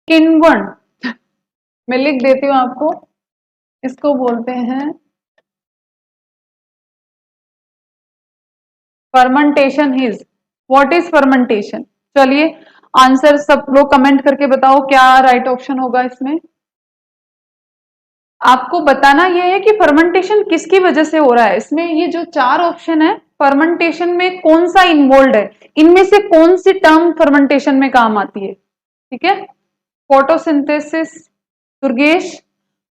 किण्वन, मैं लिख देती हूँ आपको, इसको बोलते हैं fermentation is. What is fermentation? चलिए आंसर सब लोग कमेंट करके बताओ क्या राइट ऑप्शन होगा इसमें। आपको बताना यह है कि फर्मेंटेशन किसकी वजह से हो रहा है। इसमें ये जो चार ऑप्शन है, फर्मेंटेशन में कौन सा इन्वॉल्व है, इनमें से कौन सी टर्म फर्मेंटेशन में काम आती है? ठीक है, फोटोसिंथेसिस। दुर्गेश,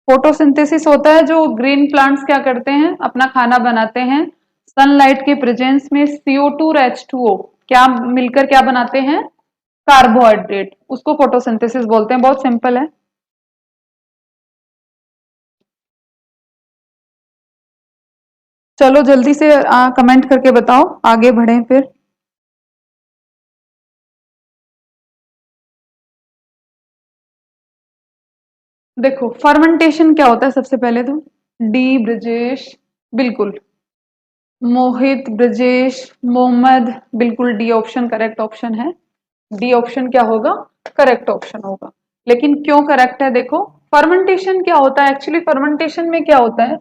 फोटोसिंथेसिस होता है जो ग्रीन प्लांट्स क्या करते हैं, अपना खाना बनाते हैं, सनलाइट के प्रेजेंस में CO2 और H2O क्या मिलकर क्या बनाते हैं, कार्बोहाइड्रेट, उसको फोटोसिंथेसिस बोलते हैं। बहुत सिंपल है। चलो जल्दी से कमेंट करके बताओ, आगे बढ़ें फिर। देखो फर्मेंटेशन क्या होता है सबसे पहले तो, डी ब्रजेश, बिल्कुल मोहित, ब्रजेश, मोहम्मद, बिल्कुल डी ऑप्शन करेक्ट ऑप्शन है। डी ऑप्शन क्या होगा, करेक्ट ऑप्शन होगा। लेकिन क्यों करेक्ट है, देखो फर्मेंटेशन क्या होता है, एक्चुअली फर्मेंटेशन में क्या होता है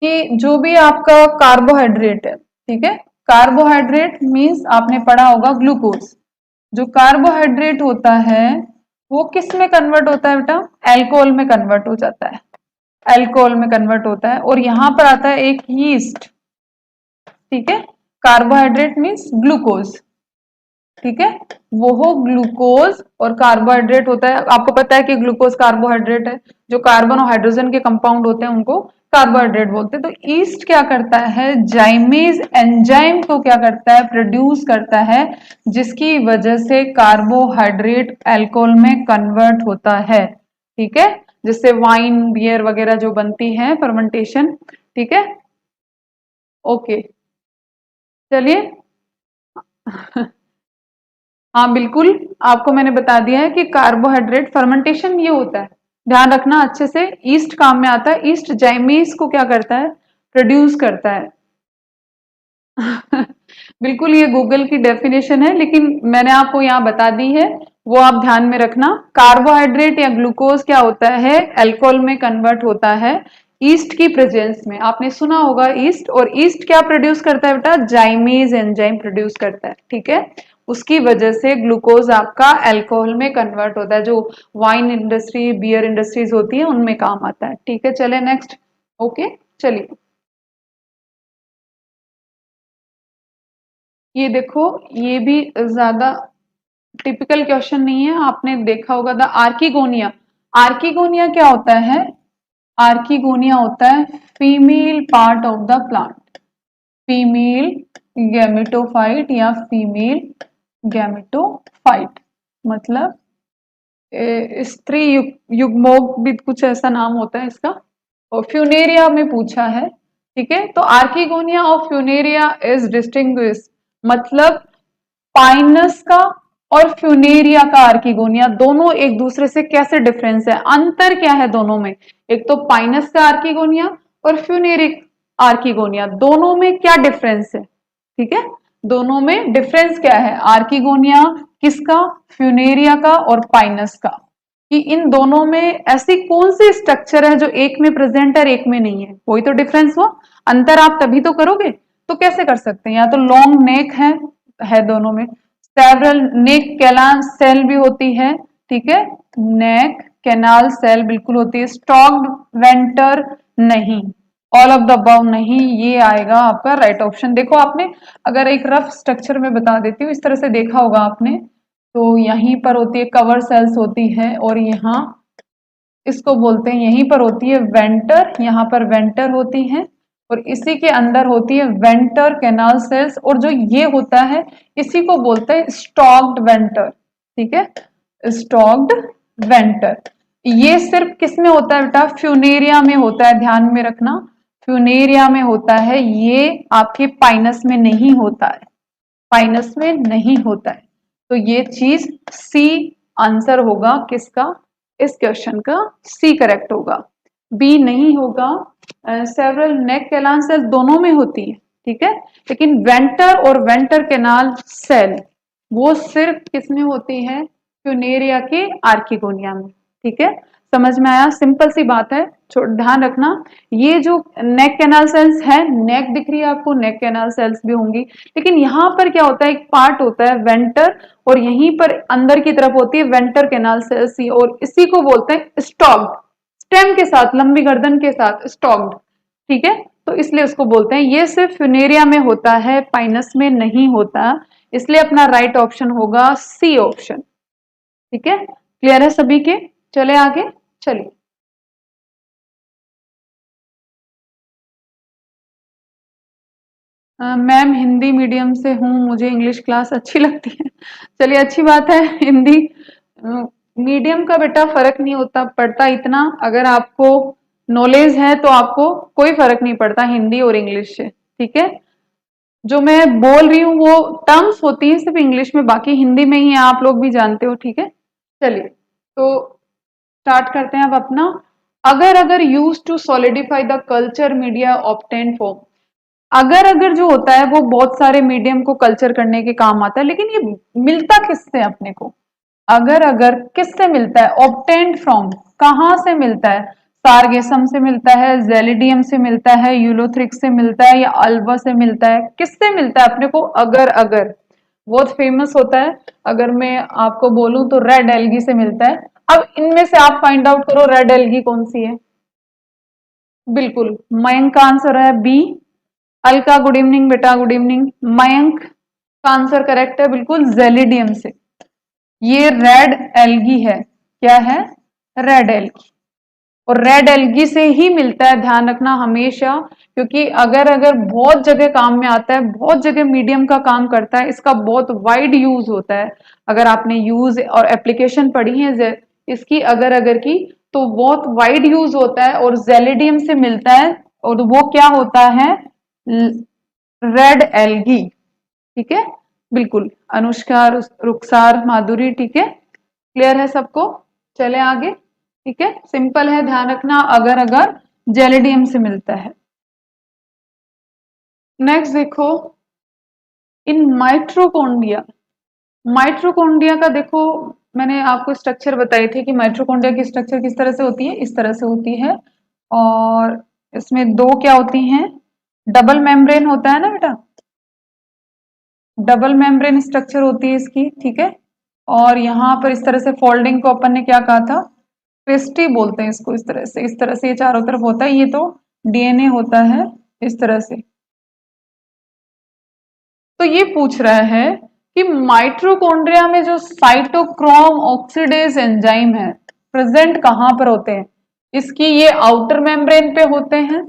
कि जो भी आपका कार्बोहाइड्रेट है, ठीक है, कार्बोहाइड्रेट मीन्स आपने पढ़ा होगा ग्लूकोज, जो कार्बोहाइड्रेट होता है वो किस में कन्वर्ट होता है बेटा, अल्कोहल में कन्वर्ट हो जाता है, अल्कोहल में कन्वर्ट होता है। और यहां पर आता है एक यीस्ट, ठीक है, कार्बोहाइड्रेट मीन्स ग्लूकोज, ठीक है, वो ग्लूकोज और कार्बोहाइड्रेट होता है। आपको पता है कि ग्लूकोज कार्बोहाइड्रेट है, जो कार्बन और हाइड्रोजन के कंपाउंड होते हैं उनको कार्बोहाइड्रेट बोलते हैं। तो ईस्ट क्या करता है, जाइमेज एंजाइम को क्या करता है, प्रोड्यूस करता है, जिसकी वजह से कार्बोहाइड्रेट अल्कोहल में कन्वर्ट होता है, ठीक है, जिससे वाइन बियर वगैरह जो बनती है फर्मेंटेशन, ठीक है। ओके चलिए हाँ बिल्कुल, आपको मैंने बता दिया है कि कार्बोहाइड्रेट फर्मेंटेशन ये होता है, ध्यान रखना अच्छे से, ईस्ट काम में आता है, ईस्ट जाइमेज को क्या करता है, प्रोड्यूस करता है बिल्कुल ये गूगल की डेफिनेशन है, लेकिन मैंने आपको यहाँ बता दी है, वो आप ध्यान में रखना। कार्बोहाइड्रेट या ग्लूकोज क्या होता है, अल्कोहल में कन्वर्ट होता है ईस्ट की प्रेजेंस में। आपने सुना होगा ईस्ट, और ईस्ट क्या प्रोड्यूस करता है बेटा, जाइमेज एंजाइम प्रोड्यूस करता है, ठीक है, उसकी वजह से ग्लूकोज आपका अल्कोहल में कन्वर्ट होता है, जो वाइन इंडस्ट्री बियर इंडस्ट्रीज होती है उनमें काम आता है, ठीक है। चले नेक्स्ट, ओके चलिए ये देखो, ये भी ज्यादा टिपिकल क्वेश्चन नहीं है, आपने देखा होगा द आर्किगोनिया। आर्किगोनिया क्या होता है, आर्किगोनिया होता है female part of the plant, female gametophyte या फीमेल गैमेटोफाइट, मतलब स्त्री युग्मोक भी कुछ ऐसा नाम होता है इसका, और फ्यूनेरिया में पूछा है, ठीक है। तो आर्किगोनिया और फ्यूनेरिया इज डिस्टिंग्विश, मतलब पाइनस का और फ्यूनेरिया का आर्किगोनिया दोनों एक दूसरे से कैसे डिफरेंस है, अंतर क्या है दोनों में, एक तो पाइनस का आर्किगोनिया और फ्यूनेरिक आर्किगोनिया, दोनों में क्या डिफरेंस है, ठीक है, दोनों में डिफरेंस क्या है, आर्किगोनिया किसका, फ्यूनेरिया का और पाइनस का, कि इन दोनों में ऐसी कौन सी स्ट्रक्चर है जो एक में प्रेजेंट है और एक में नहीं है, वही तो डिफरेंस हुआ, अंतर आप तभी तो करोगे। तो कैसे कर सकते हैं, या तो लॉन्ग नेक है दोनों में, सेवरल नेक कैनाल सेल भी होती है, ठीक है, नेक कैनाल सेल बिल्कुल होती है, स्टॉक्ड वेंटर नहीं, ऑल ऑफ द अबव नहीं, ये आएगा आपका राइट ऑप्शन। देखो आपने, अगर एक रफ स्ट्रक्चर में बता देती हूँ, इस तरह से देखा होगा आपने, तो यहीं पर होती है कवर सेल्स होती है, और यहाँ इसको बोलते हैं, यहीं पर होती है वेंटर, यहाँ पर वेंटर होती है, और इसी के अंदर होती है वेंटर कैनाल सेल्स, और जो ये होता है इसी को बोलते हैं स्टॉक्ड वेंटर, ठीक है, स्टॉक्ड वेंटर। ये सिर्फ किस में होता है बेटा, फ्यूनेरिया में होता है, ध्यान में रखना, फ्यूनेरिया में होता है, ये आपके पाइनस में नहीं होता है, पाइनस में नहीं होता है। तो ये चीज सी आंसर होगा किसका, इस क्वेश्चन का सी करेक्ट होगा, बी नहीं होगा। सेवरल नेक कैनाल सेल दोनों में होती है, ठीक है, लेकिन वेंटर और वेंटर कैनाल सेल वो सिर्फ किस में होती है, फ्यूनेरिया के आर्किगोनिया में। ठीक है, समझ में आया? सिंपल सी बात है, ध्यान रखना। ये जो नेक कैनाल सेल्स है, नेक दिख रही है आपको, नेक कैनाल सेल्स भी होंगी, लेकिन यहाँ पर क्या होता है, एक पार्ट होता है वेंटर, और यहीं पर अंदर की तरफ होती है वेंटर कैनाल सेल्स, और इसी को बोलते हैं स्टॉक्ड, स्टेम के साथ, लंबी गर्दन के साथ स्टॉक्ड। ठीक है, तो इसलिए उसको बोलते हैं। ये सिर्फ फ्यूनेरिया में होता है, पाइनस में नहीं होता, इसलिए अपना राइट ऑप्शन होगा सी ऑप्शन। ठीक है, क्लियर है सभी के? चले आगे, चलिए। मैम हिंदी मीडियम से हूँ, मुझे इंग्लिश क्लास अच्छी लगती है। चलिए, अच्छी बात है। हिंदी मीडियम का बेटा फर्क नहीं होता पड़ता इतना, अगर आपको नॉलेज है तो आपको कोई फर्क नहीं पड़ता हिंदी और इंग्लिश से। ठीक है, जो मैं बोल रही हूँ वो टर्म्स होती है सिर्फ इंग्लिश में, बाकी हिंदी में ही है, आप लोग भी जानते हो। ठीक है, चलिए तो स्टार्ट करते हैं अब अपना। अगर अगर use to solidify the culture media obtain form, अगर अगर जो होता है वो बहुत सारे मीडियम को कल्चर करने के काम आता है, लेकिन ये मिलता किससे अपने को? अगर अगर किससे मिलता है? ऑब्टेन्ड फ्रॉम, कहाँ से मिलता है? सारगेसम से मिलता है, जेलिडियम से मिलता है, यूलोथ्रिक्स से मिलता है, या अल्वा से मिलता है? किससे मिलता है अपने को? अगर अगर बहुत फेमस होता है, अगर मैं आपको बोलूं तो रेड एल्गी से मिलता है। अब इनमें से आप फाइंड आउट करो रेड एल्गी कौन सी है। बिल्कुल, मयंक का आंसर है बी। अलका गुड इवनिंग बेटा, गुड इवनिंग। मयंक का आंसर करेक्ट है बिल्कुल, जेलिडियम से। ये रेड एल्गी है, क्या है? Red algae. और रेड एल्गी से ही मिलता है, ध्यान रखना हमेशा, क्योंकि अगर अगर बहुत जगह काम में आता है, बहुत जगह मीडियम का काम करता है, इसका बहुत वाइड यूज होता है। अगर आपने यूज और एप्लीकेशन पढ़ी है इसकी अगर अगर की, तो बहुत वाइड यूज होता है और जेलिडियम से मिलता है, और वो क्या होता है? Red algae. ठीक है, बिल्कुल। अनुष्का, रुखसार, माधुरी, ठीक है, क्लियर है सबको? चले आगे। ठीक है, सिंपल है, ध्यान रखना, अगर अगर जेलिडियम से मिलता है। नेक्स्ट देखो, इन माइट्रोकोन्ड्रिया, माइट्रोकोन्ड्रिया का देखो, मैंने आपको स्ट्रक्चर बताई थी कि माइट्रोकोन्ड्रिया की स्ट्रक्चर किस तरह से होती है, इस तरह से होती है, और इसमें दो क्या होती हैं? डबल मेम्ब्रेन होता है ना बेटा, डबल मेम्ब्रेन स्ट्रक्चर होती है इसकी। ठीक है, और यहाँ पर इस तरह से फोल्डिंग को अपन ने क्या कहा था? क्रिस्टी बोलते हैं इसको। इस तरह से ये चारों तरफ होता है, ये तो डीएनए होता है इस तरह से। तो ये पूछ रहा है कि माइट्रोकॉन्ड्रिया में जो साइटोक्रोम ऑक्सीडेज एंजाइम है, प्रेजेंट कहां पर होते हैं? इसकी ये आउटर मेम्ब्रेन पे होते हैं,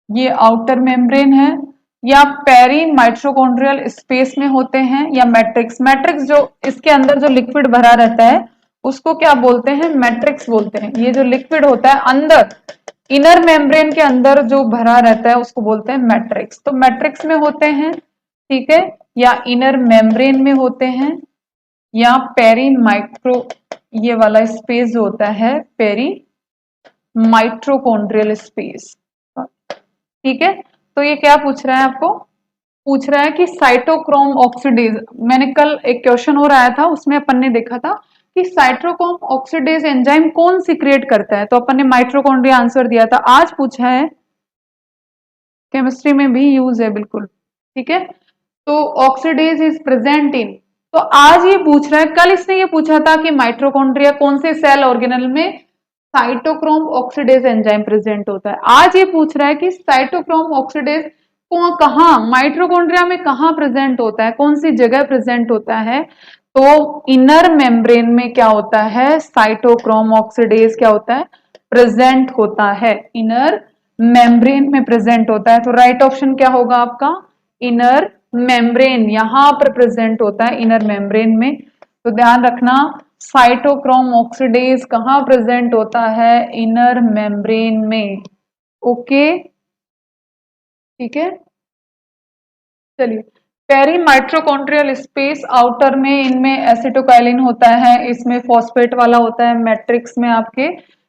ये आउटर मेम्ब्रेन है, या पेरी माइट्रोकॉन्ड्रियल स्पेस में होते हैं, या मैट्रिक्स? मैट्रिक्स जो इसके अंदर जो लिक्विड भरा रहता है उसको क्या बोलते हैं? मैट्रिक्स बोलते हैं। ये जो लिक्विड होता है अंदर, इनर मेम्ब्रेन के अंदर जो भरा रहता है उसको बोलते हैं मैट्रिक्स। तो मैट्रिक्स में होते हैं, ठीक है, या इनर मेम्ब्रेन में होते हैं, या पेरी माइक्रो, ये वाला स्पेस जो होता है पेरी माइट्रोकॉन्ड्रियल स्पेस। ठीक है, तो ये क्या पूछ रहा है आपको? पूछ रहा है कि साइटोक्रोम ऑक्सीडेज, मैंने कल एक क्वेश्चन और आया था उसमें अपन ने देखा था कि साइटोक्रोम ऑक्सीडेज एंजाइम कौन सीक्रेट करता है, तो अपन ने माइट्रोकॉन्ड्रिया आंसर दिया था। आज पूछा है, केमिस्ट्री में भी यूज है बिल्कुल। ठीक है, तो ऑक्सीडेज इज प्रेजेंट इन, तो आज ये पूछ रहा है, कल इसने ये पूछा था कि माइट्रोकॉन्ड्रिया कौन से सेल ऑर्गेनल में साइटोक्रोम ऑक्सीडेज एंजाइम प्रेजेंट होता है। आज ये पूछ रहा है कि साइटोक्रोम ऑक्सीडेज को कहाँ, माइट्रोकॉन्ड्रिया में कहाँ प्रेजेंट होता है, कौन सी जगह प्रेजेंट होता है? तो इनर मेम्ब्रेन में क्या होता है? साइटोक्रोम ऑक्सीडेज क्या होता है? प्रेजेंट होता है, इनर मेम्ब्रेन में प्रेजेंट होता है। तो राइट ऑप्शन क्या होगा आपका? इनर मेम्ब्रेन, यहां पर प्रेजेंट होता है इनर मेम्ब्रेन में। तो ध्यान रखना, साइटोक्रोम ऑक्सीडेज कहां प्रेजेंट होता है? इनर मेम्ब्रेन में। ओके, ठीक है, चलिए। पेरी माइट्रोकॉन्ड्रियल स्पेस, आउटर में इनमें एसिटोकाइलिन होता है, इसमें फॉस्फेट वाला होता है, मैट्रिक्स में आपके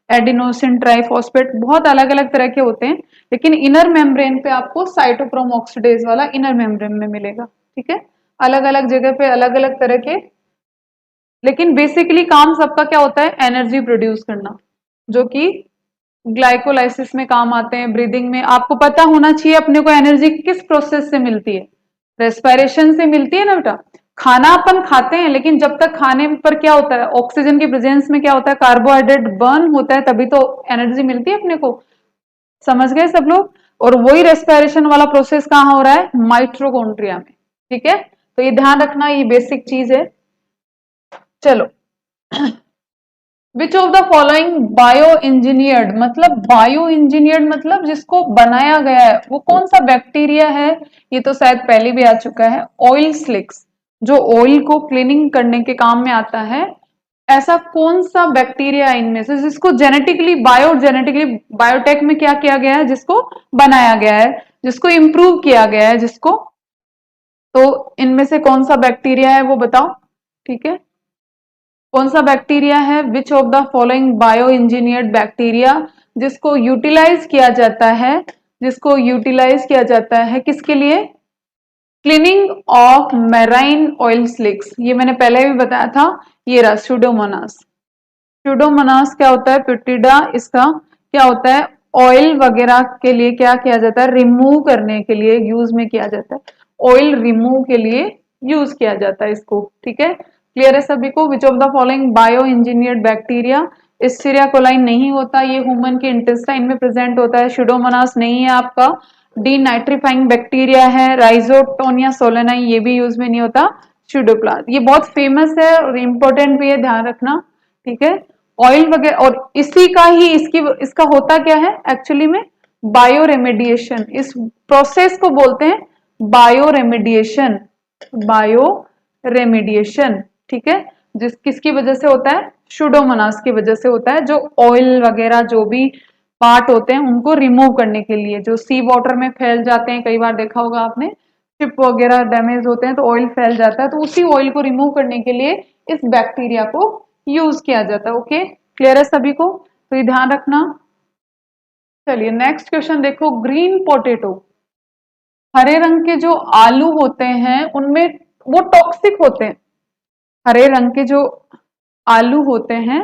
एडिनोसिन ट्राइफॉस्फेट, बहुत अलग अलग तरह के होते हैं, लेकिन इनर मेम्ब्रेन पे आपको साइटोक्रोम ऑक्सीडेज वाला इनर मेम्ब्रेन में मिलेगा। ठीक है, अलग अलग जगह पे अलग अलग तरह के लेकिन बेसिकली काम सबका क्या होता है, एनर्जी प्रोड्यूस करना, जो कि ग्लाइकोलाइसिस में काम आते हैं, ब्रीदिंग में। आपको पता होना चाहिए अपने को एनर्जी किस प्रोसेस से मिलती है, रेस्पिरेशन से मिलती है ना बेटा। खाना अपन खाते हैं, लेकिन जब तक खाने पर क्या होता है, ऑक्सीजन की प्रेजेंस में क्या होता है, कार्बोहाइड्रेट बर्न होता है, तभी तो एनर्जी मिलती है अपने को। समझ गए सब लोग। और वही रेस्पिरेशन वाला प्रोसेस कहाँ हो रहा है, माइट्रोकॉन्ड्रिया में। ठीक है, तो ये ध्यान रखना, ये बेसिक चीज है। चलो, विच of the following bio engineered, मतलब बायो इंजीनियर्ड मतलब जिसको बनाया गया है, वो कौन सा बैक्टीरिया है। ये तो शायद पहले भी आ चुका है, ऑयल स्लिक्स, जो ऑयल को क्लीनिंग करने के काम में आता है। ऐसा कौन सा बैक्टीरिया है इनमें से जिसको जेनेटिकली बायोटेक में क्या किया गया है, जिसको बनाया गया है, जिसको इम्प्रूव किया गया है, जिसको, तो इनमें से कौन सा बैक्टीरिया है वो बताओ। ठीक है, कौन सा बैक्टीरिया है, which of the following bio engineered bacteria, जिसको यूटिलाइज किया जाता है, जिसको यूटिलाइज किया जाता है किसके लिए, cleaning of marine oil slicks. ये मैंने पहले भी बताया था, ये रहा स्यूडोमोनास। स्यूडोमोनास क्या होता है, पिटिडा, इसका क्या होता है, ऑयल वगैरह के लिए क्या किया जाता है, रिमूव करने के लिए यूज में किया जाता है, ऑयल रिमूव के लिए यूज किया जाता है इसको। ठीक है, क्लियर है सभी को। Which of the following bio engineered bacteria, Escherichia coli नहीं होता, ये ह्यूमन के इंटेस्टाइन में प्रेजेंट होता है। स्यूडोमोनास नहीं है आपका, डी नाइट्रीफाइंग बैक्टीरिया है। राइजोटोनिया सोलेनाई, ये भी यूज में नहीं होता। स्यूडोप्लाज्म, ये बहुत फेमस है और इंपॉर्टेंट भी है, ध्यान रखना। ठीक है, ऑयल वगैरह, और इसी का ही इसका होता क्या है एक्चुअली में, बायो रेमेडिएशन। इस प्रोसेस को बोलते हैं बायो रेमेडिएशन, बायो रेमेडिएशन। ठीक है, जिस किसकी वजह से होता है, स्यूडोमोनास की वजह से होता है, जो ऑयल वगैरह जो भी पार्ट होते हैं उनको रिमूव करने के लिए, जो सी वाटर में फैल जाते हैं, कई बार देखा होगा आपने, शिप वगैरह डैमेज होते हैं तो ऑयल फैल जाता है, तो उसी ऑयल को रिमूव करने के लिए इस बैक्टीरिया को यूज किया जाता है। ओके, क्लियर है सभी को, तो ये ध्यान रखना। चलिए नेक्स्ट क्वेश्चन देखो, ग्रीन पोटैटो, हरे रंग के जो आलू होते हैं उनमें वो टॉक्सिक होते हैं। हरे रंग के जो आलू होते हैं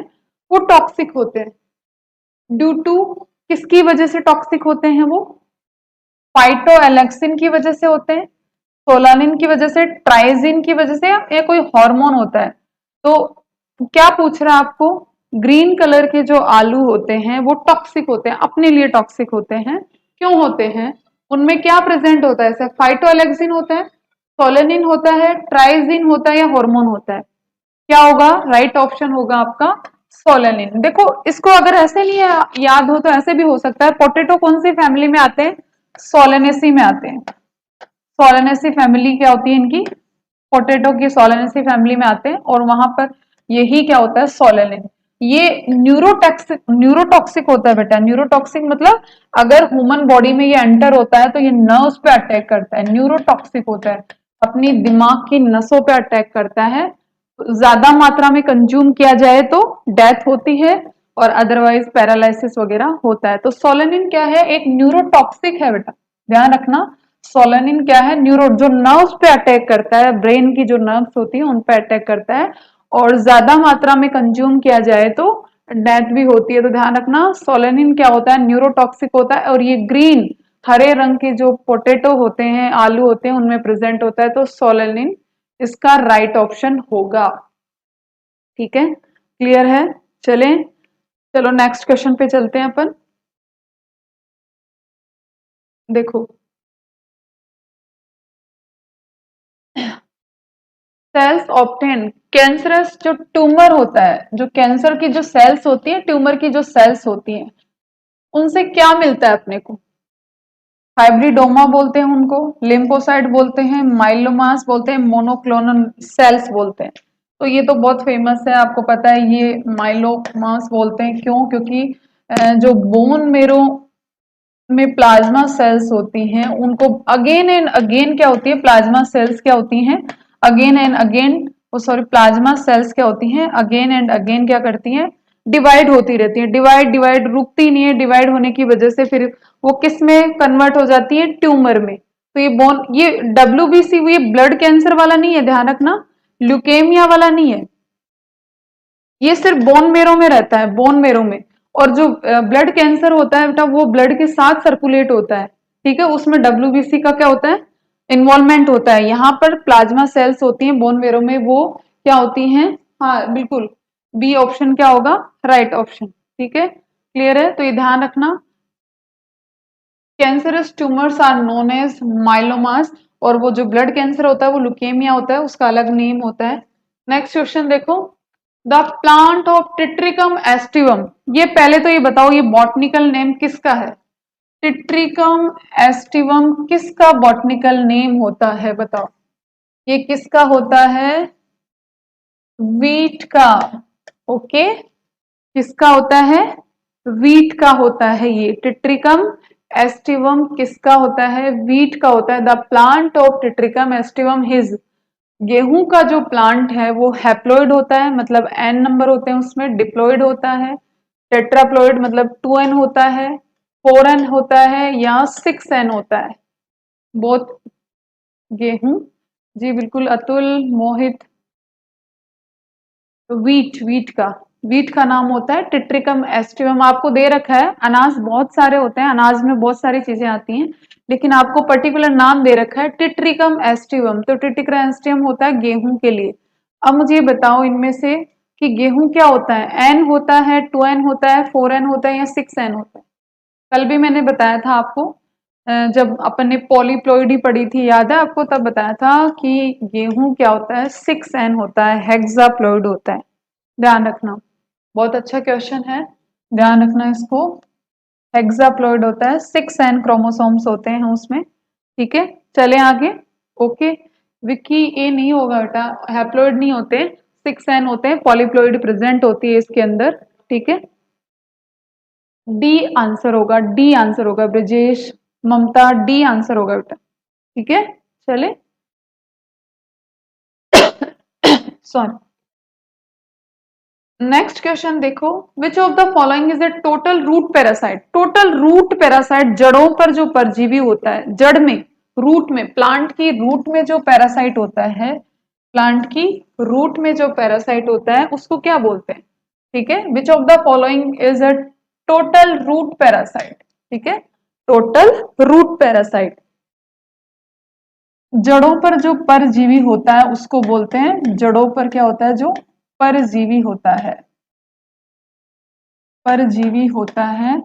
वो टॉक्सिक होते हैं, ड्यू टू, किसकी वजह से टॉक्सिक होते हैं वो, फाइटोएलेक्सिन की वजह से होते हैं, सोलानिन की वजह से, ट्राइजिन की वजह से, या कोई हार्मोन होता है। तो क्या पूछ रहा है आपको, ग्रीन कलर के जो आलू होते हैं वो टॉक्सिक होते हैं, अपने लिए टॉक्सिक होते हैं, क्यों होते हैं, उनमें क्या प्रेजेंट होता है, फाइटोएलेक्सिन होता है, सोलेनिन होता है, ट्राइजिन होता है, या हार्मोन होता है। क्या होगा, राइट ऑप्शन होगा आपका सोलेनिन। देखो इसको अगर ऐसे नहीं याद हो तो ऐसे भी हो सकता है, पोटैटो कौन सी फैमिली में आते हैं, सोलेनेसी में आते हैं। सोलेनेसी फैमिली क्या होती है इनकी, पोटैटो की सोलेनेसी फैमिली में आते हैं, और वहां पर यही क्या होता है, सोलेनिन। ये न्यूरोटॉक्सिक होता है बेटा। न्यूरोटॉक्सिक मतलब अगर ह्यूमन बॉडी में ये एंटर होता है तो ये नर्व्स पे अटैक करता है, न्यूरोटॉक्सिक होता है, अपनी दिमाग की नसों पे अटैक करता है। ज्यादा मात्रा में कंज्यूम किया जाए तो डेथ होती है, और अदरवाइज पैरालिसिस वगैरह होता है। तो सोलेनिन क्या है, एक न्यूरोटॉक्सिक है बेटा, ध्यान रखना। सोलेनिन क्या है, न्यूरो, जो नर्व्स पे अटैक करता है, ब्रेन की जो नर्व्स होती है उन पे अटैक करता है, और ज्यादा मात्रा में कंज्यूम किया जाए तो डेथ भी होती है। तो ध्यान रखना, सोलेनिन क्या होता है, न्यूरोटॉक्सिक होता है, और ये ग्रीन, हरे रंग के जो पोटैटो होते हैं, आलू होते हैं, उनमें प्रेजेंट होता है। तो सोलेनिन इसका राइट ऑप्शन होगा। ठीक है, क्लियर है। चलें, चलो नेक्स्ट क्वेश्चन पे चलते हैं अपन। देखो, सेल्स ऑप्टेन, कैंसरस जो ट्यूमर होता है, जो कैंसर की जो सेल्स होती है, ट्यूमर की जो सेल्स होती हैं, उनसे क्या मिलता है अपने को, हाइब्रिडोमा बोलते हैं उनको, लिम्फोसाइट बोलते हैं, माइलोमास बोलते हैं, मोनोक्लोनल सेल्स बोलते हैं। तो ये तो बहुत फेमस है, आपको पता है, ये माइलोमास बोलते हैं, क्यों, क्योंकि जो बोन मेरो में प्लाज्मा सेल्स होती हैं उनको अगेन एंड अगेन क्या होती है, प्लाज्मा सेल्स क्या होती हैं, again and again, sorry, plasma cells क्या होती हैं, अगेन एंड अगेन क्या करती हैं, डिवाइड होती रहती है, डिवाइड डिवाइड रुकती नहीं है, डिवाइड होने की वजह से फिर वो किस में कन्वर्ट हो जाती है, ट्यूमर में। तो ये बोन, ये WBC, ये ब्लड कैंसर वाला नहीं है, ध्यान रखना, ल्यूकेमिया वाला नहीं है, ये सिर्फ बोन मेरो में रहता है, बोन मेरो में। और जो ब्लड कैंसर होता है बेटा, वो ब्लड के साथ सर्कुलेट होता है, ठीक है, उसमें डब्ल्यूबीसी का क्या होता है, इन्वॉल्वमेंट होता है। यहाँ पर प्लाज्मा सेल्स होती हैं बोन मेरो में, वो क्या होती हैं, हाँ बिल्कुल, बी ऑप्शन क्या होगा, राइट ऑप्शन, ठीक है, क्लियर है। तो ये ध्यान रखना, cancerous tumours are known as myelomas, और वो जो ब्लड कैंसर होता है वो लुकेमिया होता है, उसका अलग नेम होता है। नेक्स्ट क्वेश्चन देखो, the plant of Triticum aestivum, ये पहले तो ये बताओ ये बॉटनिकल नेम किसका है, टिट्रिकम एस्टिवम किसका बॉटनिकल नेम होता है, बताओ ये किसका होता है, वीट का, ओके, किसका होता है, वीट का होता है, ये टिट्रिकम एस्टिवम किसका होता है, वीट का होता है। The plant of Triticum aestivum is, गेहूं का जो प्लांट है वो हैप्लॉइड होता है, मतलब एन नंबर होते हैं उसमें, डिप्लॉइड होता है, टेट्राप्लॉइड मतलब 2n होता है, 4n होता है, या 6n होता है, बहुत गेहूं, जी बिल्कुल अतुल, मोहित, वीट का नाम होता है टिट्रिकम एस्टिवम। आपको दे रखा है, अनाज बहुत सारे होते हैं, अनाज में बहुत सारी चीजें आती हैं, लेकिन आपको पर्टिकुलर नाम दे रखा है टिट्रिकम एस्टिवम, तो टिट्रिकम एस्टिवम होता है गेहूं के लिए। अब मुझे ये बताओ इनमें से कि गेहूं क्या होता है, एन होता है, 2n होता है, 4n होता है, या 6n होता है। कल भी मैंने बताया था आपको, जब अपन ने पॉलीप्लॉइडी पढ़ी थी, याद है आपको, तब बताया था कि गेहूं क्या होता है, 6n होता है, हेक्साप्लॉइड होता है, ध्यान रखना। बहुत अच्छा क्वेश्चन है, ध्यान रखना इसको, हेक्साप्लॉइड होता है, 6n क्रोमोसोम्स होते हैं उसमें, ठीक है। चले आगे, ओके, विक्की ए नहीं होगा बेटा, हैप्लॉइड नहीं होते, 6n होते हैं, पॉलीप्लॉइड प्रेजेंट होती है इसके अंदर, ठीक है। डी आंसर होगा, डी आंसर होगा, ब्रजेश, ममता, डी आंसर होगा बेटा, ठीक है। चले सॉरी, नेक्स्ट क्वेश्चन देखो, which of the following is a total root parasite, total root parasite, जड़ों पर जो परजीवी होता है, जड़ में, रूट में, प्लांट की रूट में जो पैरासाइट होता है, प्लांट की रूट में जो पैरासाइट होता है उसको क्या बोलते हैं, ठीक है। Which of the following is a total root parasite, ठीक है, टोटल रूट पैरासाइट, जड़ों पर जो परजीवी होता है उसको बोलते हैं, जड़ों पर क्या होता है, जो परजीवी होता है, परजीवी होता है,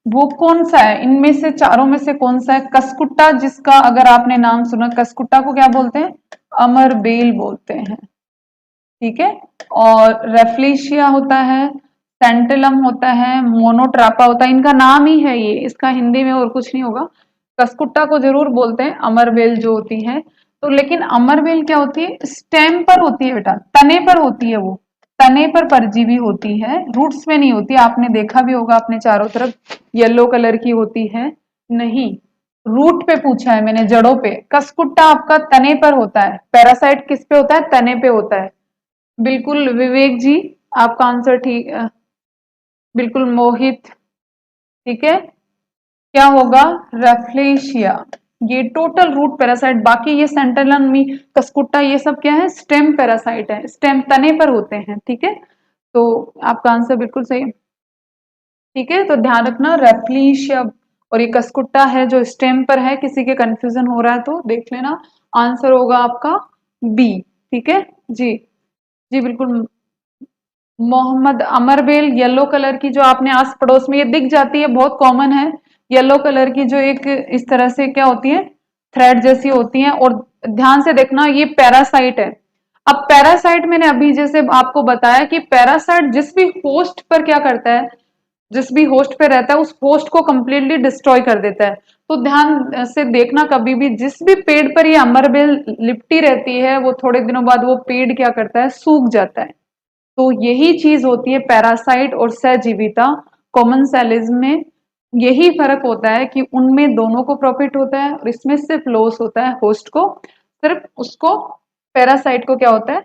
वो कौन सा है, इनमें से चारों में से कौन सा है, कसकुट्टा, जिसका अगर आपने नाम सुना, कसकुट्टा को क्या बोलते हैं, अमरबेल बोलते हैं, ठीक है। और रेफ्लिशिया होता है, सेंटिलम होता है, मोनोट्रापा होता है, इनका नाम ही है ये, इसका हिंदी में और कुछ नहीं होगा। कसकुट्टा को जरूर बोलते हैं, अमरबेल जो होती है, तो लेकिन अमरबेल क्या होती है, स्टेम पर होती है बेटा, तने पर होती है, वो तने पर परजीवी होती है, रूट्स में नहीं होती, आपने देखा भी होगा अपने चारों तरफ येलो कलर की होती है, नहीं, रूट पे पूछा है मैंने, जड़ों पे। कसकुट्टा आपका तने पर होता है, पैरासाइट किस पे होता है, तने पे होता है, बिल्कुल विवेक जी, आपका आंसर ठीक, बिल्कुल मोहित, ठीक है, क्या होगा, रेफ्लेशिया, ये टोटल रूट पैरासाइट, बाकी ये सेंट्रलन कसकुट्टा ये सब क्या है, स्टेम पैरासाइट है, स्टेम तने पर होते हैं, ठीक है। तो आपका आंसर बिल्कुल सही, ठीक है, तो ध्यान रखना रेफ्लेशिया, और ये कसकुट्टा है जो स्टेम पर है, किसी के कंफ्यूजन हो रहा है तो देख लेना, आंसर होगा आपका बी, ठीक है जी, जी बिल्कुल। मोहम्मद, अमरबेल येलो कलर की जो आपने आस पड़ोस में ये दिख जाती है, बहुत कॉमन है, येलो कलर की जो एक इस तरह से क्या होती है, थ्रेड जैसी होती है, और ध्यान से देखना ये पैरासाइट है। अब पैरासाइट मैंने अभी जैसे आपको बताया कि पैरासाइट जिस भी होस्ट पर क्या करता है, जिस भी होस्ट पे रहता है उस होस्ट को कंप्लीटली डिस्ट्रॉय कर देता है। तो ध्यान से देखना, कभी भी जिस भी पेड़ पर ये अमरबेल लिपटी रहती है, वो थोड़े दिनों बाद वो पेड़ क्या करता है, सूख जाता है। तो यही चीज होती है पैरासाइट और सहजीविता, कॉमन सेलिज्म में यही फर्क होता है कि उनमें दोनों को प्रॉफिट होता है और इसमें सिर्फ लॉस होता है होस्ट को, सिर्फ उसको, पैरासाइट को क्या होता है,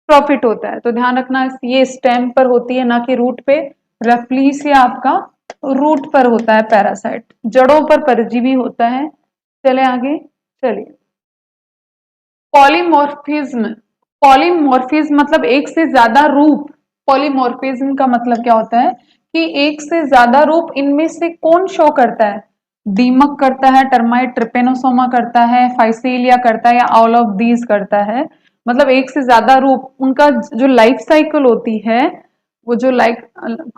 प्रॉफिट होता है। तो ध्यान रखना, ये स्टेम पर होती है ना कि रूट पे, रेफ्लिसिया आपका रूट पर होता है, पैरासाइट जड़ों पर परजीवी होता है। चले आगे, चलिए, पॉलीमॉर्फिज्म, पॉलीमॉर्फिज्म मतलब एक से ज्यादा रूप, पॉलीमॉर्फिज्म का मतलब क्या होता है कि एक से ज्यादा रूप इनमें से कौन शो करता है? दीमक करता है, टर्माइट ट्रिपेनोसोमा करता है, फाइसीलिया करता है, या ऑल ऑफ दीज करता है? मतलब एक से ज्यादा रूप, उनका जो लाइफ साइकिल होती है वो जो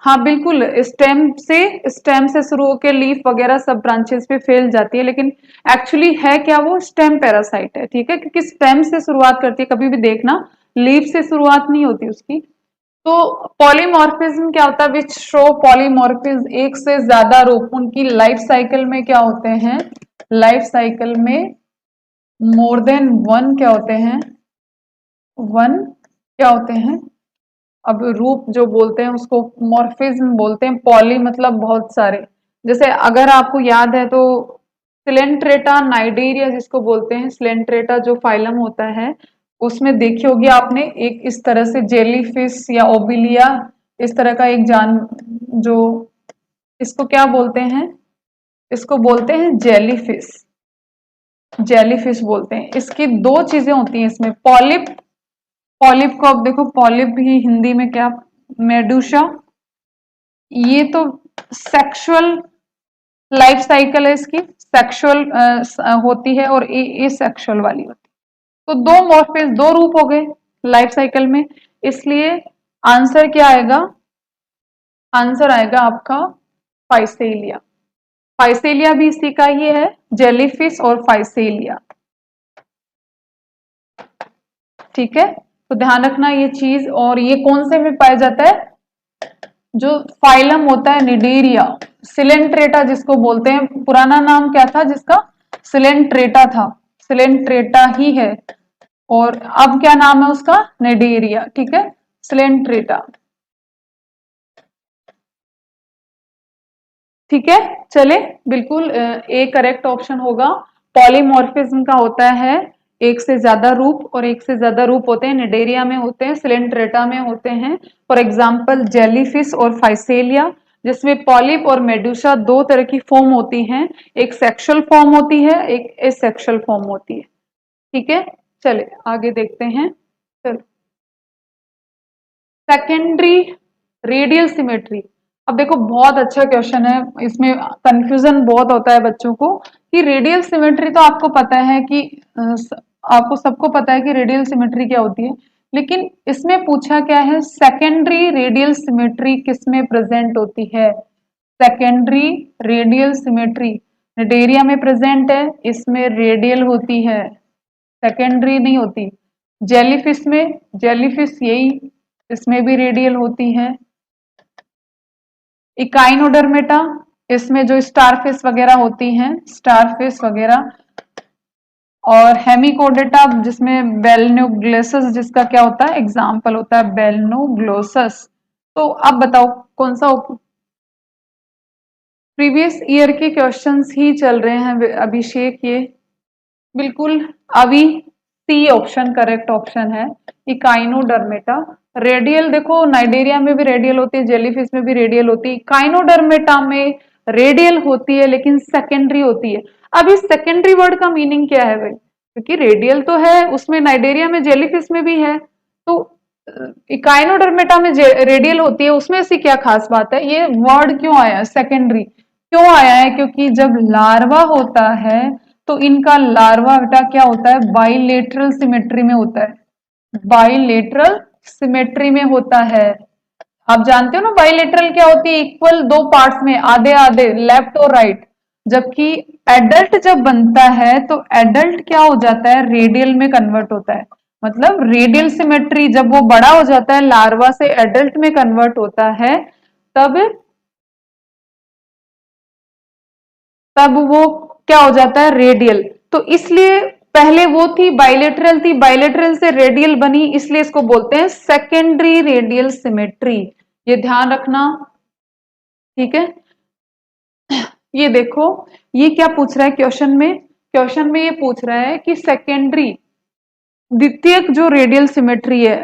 हाँ बिल्कुल, स्टेम से शुरू होकर लीफ वगैरह सब ब्रांचेस पे फैल जाती है, लेकिन एक्चुअली है क्या, वो स्टेम पैरासाइट है, ठीक है, क्योंकि स्टेम से शुरुआत करती है, कभी भी देखना लीफ से शुरुआत नहीं होती उसकी। तो पॉलीमॉर्फिज्म क्या होता है? विच शो पॉलीमॉर्फिज्म, एक से ज्यादा रूप उनकी लाइफ साइकिल में क्या होते हैं? लाइफ साइकिल में मोर देन वन क्या होते हैं? वन क्या होते हैं? अब रूप जो बोलते हैं उसको मॉर्फिज्म बोलते हैं। पॉली मतलब बहुत सारे, जैसे अगर आपको याद है तो सिलेंट्रेटा नाइडेरिया जिसको बोलते हैं, सिलेंट्रेटा जो फाइलम होता है उसमें देखी होगी आपने, एक इस तरह से जेलीफिश या ओबिलिया इस तरह का एक जान, जो इसको क्या बोलते हैं? इसको बोलते हैं जेलीफिश, जेलीफिश बोलते हैं। इसकी दो चीजें होती हैं इसमें, पॉलिप, पॉलिप को अब देखो, पॉलिप भी हिंदी में क्या, मेडुसा, ये तो सेक्सुअल लाइफ साइकिल है इसकी, सेक्सुअल होती है, और ए सेक्सुअल वाली होती है। तो दो मॉर्फिज, दो रूप हो गए लाइफ साइकिल में, इसलिए आंसर क्या आएगा? आंसर आएगा आपका फाइसेलिया। फाइसेलिया भी इसी का ही है, जेलीफिश और फाइसेलिया, ठीक है। तो ध्यान रखना ये चीज। और ये कौन से में पाया जाता है? जो फाइलम होता है निडेरिया, सिलेंट्रेटा जिसको बोलते हैं, पुराना नाम क्या था जिसका? सिलेंट्रेटा था, सिलेंट्रेटा ही है, और अब क्या नाम है उसका? निडेरिया, ठीक है, सिलेंट्रेटा, ठीक है। चले, बिल्कुल ए करेक्ट ऑप्शन होगा। पॉलीमॉर्फिज्म का होता है एक से ज्यादा रूप, और एक से ज्यादा रूप होते हैं निडेरिया में होते हैं, सिलेंट्रेटा में होते हैं। फॉर एग्जांपल जेलीफिश और फाइसेलिया, जिसमें पॉलिप और मेडुसा दो तरह की फॉर्म होती हैं, एक सेक्सुअल फॉर्म होती है, एक एसेक्सुअल फॉर्म होती है, ठीक है। चले आगे देखते हैं। चलो, सेकेंडरी रेडियल सिमेट्री। अब देखो बहुत अच्छा क्वेश्चन है, इसमें कंफ्यूजन बहुत होता है बच्चों को कि रेडियल सिमेट्री, तो आपको पता है कि आपको सबको पता है कि रेडियल सिमेट्री क्या होती है, लेकिन इसमें पूछा क्या है? सेकेंडरी रेडियल सिमेट्री किसमें प्रेजेंट होती है? सेकेंडरी रेडियल सिमेट्री निडेरिया में प्रेजेंट है, इसमें रेडियल होती है, सेकेंडरी नहीं होती। जेलीफिश में, जेलीफिश यही, इसमें भी रेडियल होती है। इकाइनोडर्मेटा, इसमें जो स्टारफिश वगैरह होती हैं, स्टारफिश वगैरह, और हेमिकोडेटा जिसमें बेलनोग्लोसस जिसका क्या होता है? एग्जाम्पल होता है बेलनोग्लोसस। तो अब बताओ कौन सा? प्रीवियस ईयर के क्वेश्चंस ही चल रहे हैं अभिषेक, ये बिल्कुल अभी सी ऑप्शन करेक्ट ऑप्शन है, इकाइनोडर्मेटा। रेडियल देखो, नाइडेरिया में भी रेडियल होती है, जेलीफिश में भी रेडियल होती है, इकाइनोडर्मेटा में रेडियल होती है लेकिन सेकेंडरी होती है। अब इस सेकेंडरी वर्ड का मीनिंग क्या है भाई? क्योंकि रेडियल तो है उसमें, नाइडेरिया में, जेलीफिश में भी है, तो इकाइनोडर्मेटा में रेडियल होती है, उसमें ऐसी क्या खास बात है? ये वर्ड क्यों आया सेकेंडरी? क्यों आया है? क्योंकि जब लार्वा होता है तो इनका लार्वा बेटा क्या होता है? बाइलेटरल सिमेट्री में होता है, बाइलेटरल सिमेट्री में होता है। आप जानते हो ना बाइलेटरल क्या होती है? इक्वल दो पार्ट्स में, आधे आधे, लेफ्ट और राइट। जबकि एडल्ट जब बनता है तो एडल्ट क्या हो जाता है? रेडियल में कन्वर्ट होता है। मतलब रेडियल सिमेट्री जब वो बड़ा हो जाता है, लार्वा से एडल्ट में कन्वर्ट होता है, तब तब वो क्या हो जाता है? रेडियल। तो इसलिए पहले वो थी बाइलेटरल, थी बाइलेटरल से रेडियल बनी, इसलिए इसको बोलते हैं सेकेंडरी रेडियल सिमेट्री। ये ध्यान रखना, ठीक है। ये देखो, ये क्या पूछ रहा है क्वेश्चन में? क्वेश्चन में ये पूछ रहा है कि सेकेंडरी, द्वितीयक जो रेडियल सिमेट्री है,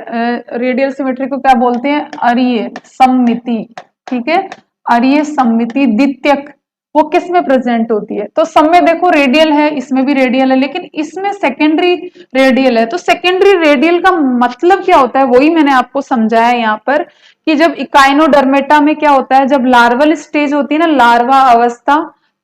रेडियल सिमेट्री को क्या बोलते हैं? अरीय सममिति, ठीक है, अरीय सममिति द्वितीयक। वो किस में प्रेजेंट होती है? तो सब में देखो रेडियल है, इसमें भी रेडियल है, लेकिन इसमें सेकेंडरी रेडियल है। तो सेकेंडरी रेडियल का मतलब क्या होता है, वही मैंने आपको समझाया यहाँ पर कि जब इकाइनोडर्मेटा में क्या होता है, जब लार्वल स्टेज होती है ना, लार्वा अवस्था,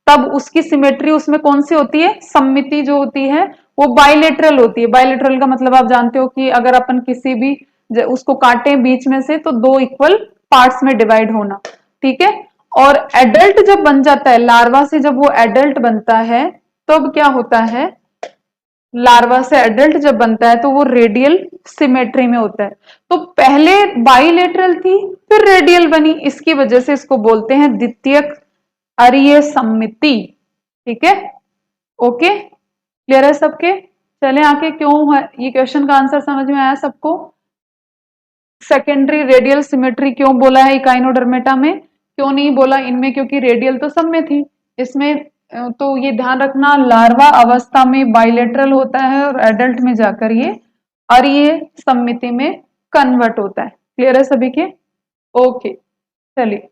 तब उसकी सिमेट्री उसमें कौन सी होती है, सममिति जो होती है वो बाइलेटरल होती है। बाइलेटरल का मतलब आप जानते हो कि अगर अपन किसी भी उसको काटे बीच में से तो दो इक्वल पार्ट्स में डिवाइड होना, ठीक है। और एडल्ट जब बन जाता है, लार्वा से जब वो एडल्ट बनता है तब क्या होता है, लार्वा से एडल्ट जब बनता है तो वो रेडियल सिमेट्री में होता है। तो पहले बाइलेटरल थी फिर रेडियल बनी, इसकी वजह से इसको बोलते हैं द्वितीयक अरीय सममिति, ठीक है। ओके, क्लियर है सबके? चले आके, क्यों है ये क्वेश्चन का आंसर समझ में आया सबको? सेकेंडरी रेडियल सिमेट्री क्यों बोला है इकाइनोडर्मेटा में, क्यों नहीं बोला इनमें? क्योंकि रेडियल तो सब में थी, इसमें तो ये ध्यान रखना, लार्वा अवस्था में बाइलेटरल होता है और एडल्ट में जाकर ये अरीय सममिति में कन्वर्ट होता है। क्लियर है सभी के? ओके, चलिए।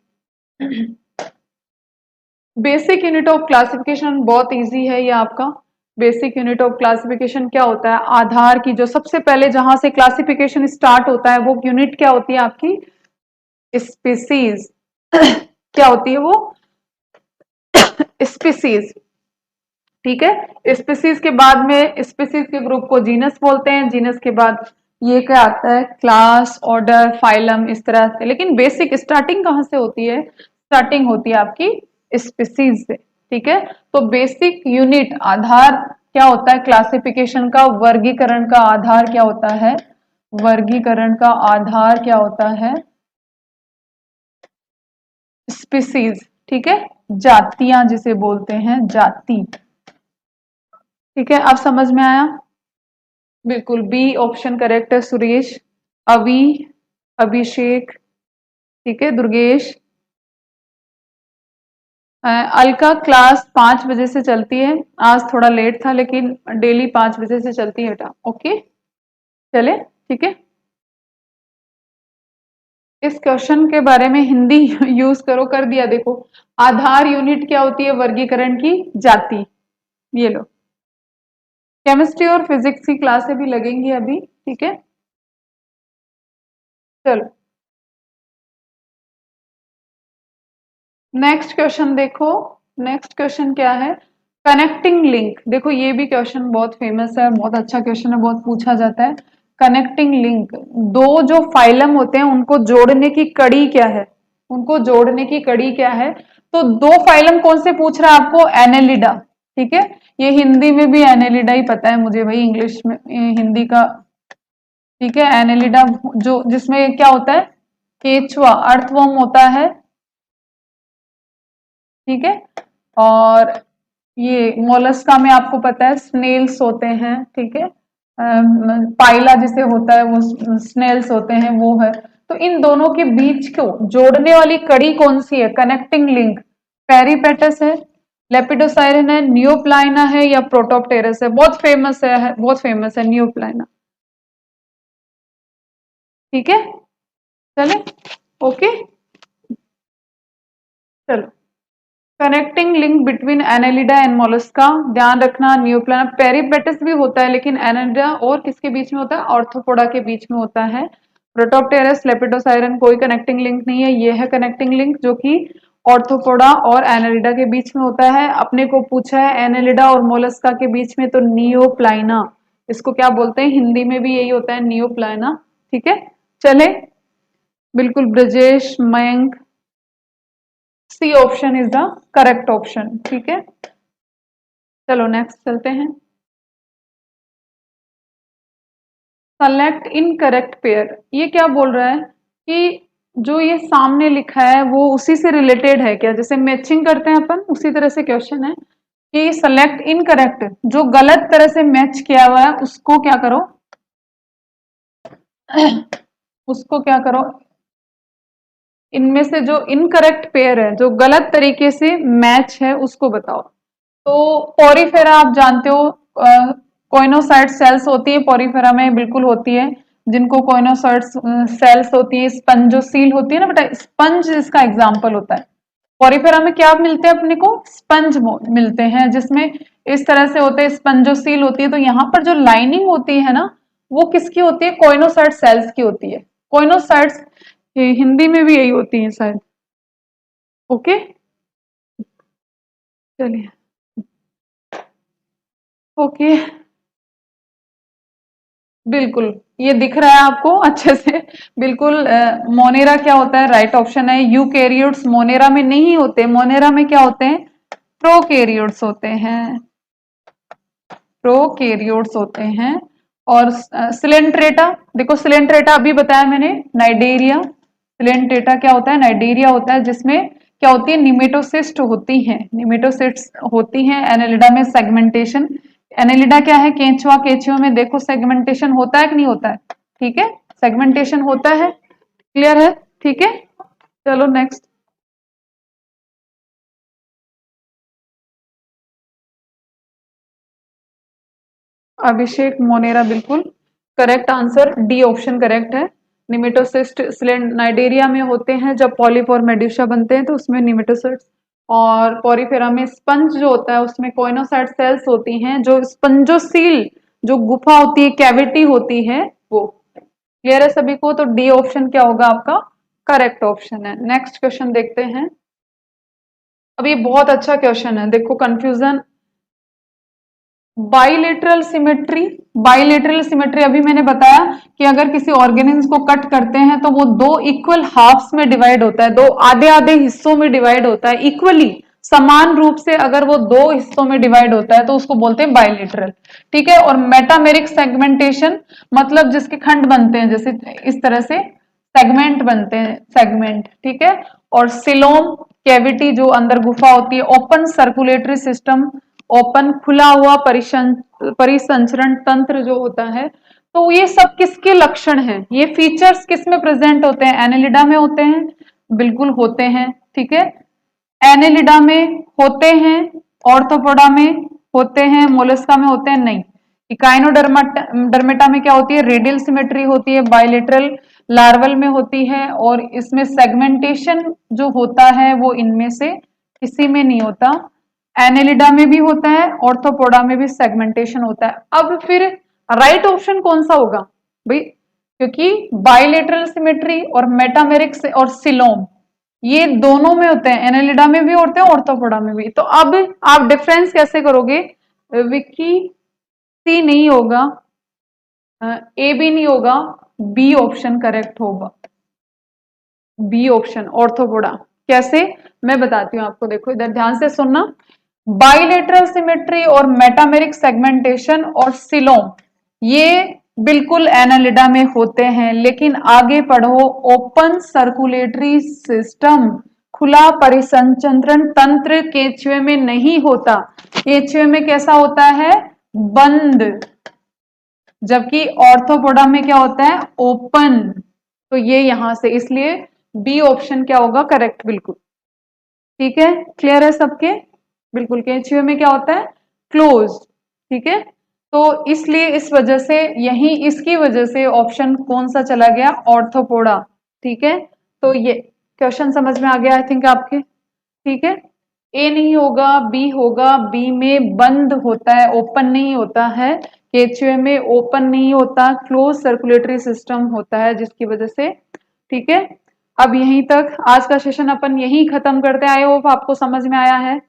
बेसिक यूनिट ऑफ क्लासिफिकेशन बहुत इजी है ये आपका। बेसिक यूनिट ऑफ क्लासिफिकेशन क्या होता है, आधार की जो सबसे पहले जहां से क्लासिफिकेशन स्टार्ट होता है वो यूनिट क्या होती है आपकी, स्पीसीज। क्या होती है वो, स्पीसीज, ठीक है। स्पीसीज के बाद में स्पीसीज के ग्रुप को जीनस बोलते हैं, जीनस के बाद ये क्या आता है, क्लास, ऑर्डर, फाइलम, इस तरह से। लेकिन बेसिक स्टार्टिंग कहाँ से होती है, स्टार्टिंग होती है आपकी स्पीसीज से, ठीक है। तो बेसिक यूनिट आधार क्या होता है क्लासिफिकेशन का, वर्गीकरण का आधार क्या होता है, वर्गीकरण का आधार क्या होता है, स्पीसीज, ठीक है। जातियां जिसे बोलते हैं, जाति, ठीक है। अब समझ में आया? बिल्कुल, बी ऑप्शन करेक्ट है सुरेश। अभी, अभिषेक, ठीक है, दुर्गेश। अलका क्लास 5 बजे से चलती है, आज थोड़ा लेट था लेकिन डेली 5 बजे से चलती है बेटा। ओके, चले, ठीक है। इस क्वेश्चन के बारे में हिंदी यूज करो, कर दिया देखो। आधार यूनिट क्या होती है वर्गीकरण की, जाति। ये लो, केमिस्ट्री और फिजिक्स की क्लासें भी लगेंगी अभी, ठीक है। चलो नेक्स्ट क्वेश्चन देखो। नेक्स्ट क्वेश्चन क्या है, कनेक्टिंग लिंक। देखो ये भी क्वेश्चन बहुत फेमस है, बहुत अच्छा क्वेश्चन है, बहुत पूछा जाता है। कनेक्टिंग लिंक, दो जो फाइलम होते हैं उनको जोड़ने की कड़ी क्या है, उनको जोड़ने की कड़ी क्या है? तो दो फाइलम कौन से पूछ रहा है आपको, एनेलिडा, ठीक है। ये हिंदी में भी एनेलिडा ही पता है मुझे भाई, इंग्लिश में हिंदी का, ठीक है। एनेलिडा जो जिसमें क्या होता है, केचुआ अर्थवर्म होता है, ठीक है। और ये मोलस्का में आपको पता है स्नेल्स होते हैं, ठीक है। पाइला जिसे होता है वो स्नेल्स होते हैं, वो है। तो इन दोनों के बीच को जोड़ने वाली कड़ी कौन सी है, कनेक्टिंग लिंक? पेरिपेटस है, लेपिडोसाइरिन है, नियोप्लाइना है, या प्रोटोप्टेरस है? बहुत फेमस है, बहुत फेमस है नियोप्लाइना, ठीक है। चले, ओके, चलो। Connecting link between Annelida and Mollusca, ध्यान रखना न्यूप्लाना, पेरिपेटस भी होता है लेकिन एनेलिडा और किसके बीच में होता है, ऑर्थोपोडा के बीच में होता है। प्रोटोप्टेरस, लेपिडोसाइरन कोई कनेक्टिंग लिंक नहीं है, ये है कनेक्टिंग लिंक जो कि ऑर्थोपोडा और एनेलिडा के बीच में होता है। अपने को पूछा है एनेलिडा और मोलस्का के बीच में, तो नियोप्लाइना, इसको क्या बोलते हैं, हिंदी में भी यही होता है नियोप्लाइना, ठीक है। चले, बिल्कुल Brajesh, Mayank, C option is the correct option, ठीक है। चलो नेक्स्ट चलते हैं। सेलेक्ट इनकरेक्ट पेयर, ये क्या बोल रहा है कि जो ये सामने लिखा है वो उसी से रिलेटेड है क्या, जैसे मैचिंग करते हैं अपन उसी तरह से क्वेश्चन है कि सेलेक्ट इनकरेक्ट, जो गलत तरह से मैच किया हुआ है उसको क्या करो, उसको क्या करो, इनमें से जो इनकरेक्ट पेयर है, जो गलत तरीके से मैच है उसको बताओ। तो पोरीफेरा आप जानते हो, कोइनोसाइट सेल्स होती है पोरीफेरा में, बिल्कुल होती है, जिनको कोइनोसाइट सेल्स होती है। स्पंजोसील होती है ना बेटा, स्पंज इसका एग्जाम्पल होता है। पॉरीफेरा में क्या मिलते हैं अपने को, स्पंज मिलते हैं, जिसमें इस तरह से होते हैं, स्पंजोसील होती है। तो यहाँ पर जो लाइनिंग होती है ना, वो किसकी होती है, कोइनोसाइट सेल्स की होती है। कोइनोसाइट्स हिंदी में भी यही होती है शायद। ओके, चलिए, ओके, बिल्कुल, ये दिख रहा है आपको अच्छे से। बिल्कुल, मोनेरा क्या होता है, राइट ऑप्शन है। यूकेरियोट्स मोनेरा में नहीं होते, मोनेरा में क्या होते हैं, प्रोकैरियोट्स होते हैं, प्रोकैरियोट्स होते हैं। और सिलेंट्रेटा, देखो सिलेंट्रेटा अभी बताया मैंने, नाइडेरिया, सिलेंट्रेटा क्या होता है, नाइडेरिया होता है, जिसमें क्या होती है, निमेटोसिस्ट होती है, निमेटोसिस्ट होती हैं। एनेलिडा में सेगमेंटेशन, एनेलिडा क्या है, केंचुआ, केंचुआ में देखो सेगमेंटेशन होता है कि नहीं होता है, ठीक है, सेगमेंटेशन होता है, क्लियर है, ठीक है। चलो नेक्स्ट, अभिषेक मोनेरा, बिल्कुल correct answer, D option correct है। निमेटोसिस्ट नाइडेरिया में होते हैं, जब पॉलिप और मेड्यूसा बनते हैं तो उसमें निमेटोसिस्ट। और पॉरीफेरा में स्पंज जो होता है उसमें कोइनोसाइट सेल्स होती हैं, जो स्पंजोसील जो गुफा होती है, कैविटी होती है वो। क्लियर है सभी को, तो डी ऑप्शन क्या होगा आपका, करेक्ट ऑप्शन है। नेक्स्ट क्वेश्चन देखते हैं। अब ये बहुत अच्छा क्वेश्चन है, देखो confusion, bilateral symmetry, bilateral symmetry अभी मैंने बताया कि अगर किसी ऑर्गेनिज्म को कट करते हैं तो वो दो इक्वल हाफ्स में डिवाइड होता है, दो आधे आधे हिस्सों में डिवाइड होता है, इक्वली समान रूप से अगर वो दो हिस्सों में डिवाइड होता है तो उसको बोलते हैं बाइलेटरल, ठीक है। और मेटामेरिक सेगमेंटेशन मतलब जिसके खंड बनते हैं, जैसे इस तरह से सेगमेंट बनते हैं, सेगमेंट, ठीक है। और सिलोम कैविटी जो अंदर गुफा होती है, ओपन सर्कुलेटरी सिस्टम, ओपन खुला हुआ परिसंचरण तंत्र जो होता है। तो ये सब किसके लक्षण हैं, ये फीचर्स किस में प्रेजेंट होते हैं, एनेलिडा में होते हैं, बिल्कुल होते हैं, ठीक है, एनेलिडा में होते हैं, ऑर्थोपोडा में होते हैं, मोलस्का में होते हैं नहीं। इकाइनोडर्मेटा में क्या होती है, रेडियल सिमेट्री होती है, बाइलेटरल लार्वल में होती है, और इसमें सेगमेंटेशन जो होता है वो इनमें से किसी में नहीं होता। एनेलिडा में भी होता है, ऑर्थोपोडा में भी सेगमेंटेशन होता है। अब फिर राइट ऑप्शन कौन सा होगा भाई, क्योंकि बाइलेटरल सिमेट्री और मेटामेरिक और सिलोम ये दोनों में होते हैं, एनेलिडा में भी होते हैं, ऑर्थोपोडा में भी। तो अब आप डिफरेंस कैसे करोगे, विकी, सी नहीं होगा, ए भी नहीं होगा, बी ऑप्शन करेक्ट होगा, बी ऑप्शन ऑर्थोपोडा। कैसे, मैं बताती हूँ आपको, देखो इधर ध्यान से सुनना। बाइलेटरल सिमेट्री और मेटामेरिक सेगमेंटेशन और सिलोम ये बिल्कुल एनालिडा में होते हैं, लेकिन आगे पढ़ो, ओपन सर्कुलेटरी सिस्टम खुला परिसंचरण तंत्र केंचुए में नहीं होता, केंचुए में कैसा होता है, बंद, जबकि ऑर्थोपोडा में क्या होता है, ओपन। तो ये यहां से, इसलिए बी ऑप्शन क्या होगा, करेक्ट, बिल्कुल ठीक है, क्लियर है सबके, बिल्कुल केंचुए में क्या होता है, क्लोज, ठीक है। तो इसलिए इस वजह से, यही इसकी वजह से ऑप्शन कौन सा चला गया, ऑर्थोपोडा, ठीक है। तो ये क्वेश्चन समझ में आ गया आई थिंक आपके, ठीक है। ए नहीं होगा, बी होगा, बी में बंद होता है, ओपन नहीं होता है, केचुए में ओपन नहीं होता, क्लोज सर्कुलेटरी सिस्टम होता है, जिसकी वजह से, ठीक है। अब यहीं तक आज का सेशन अपन यहीं खत्म करते हैं, आई होप आपको समझ में आया है।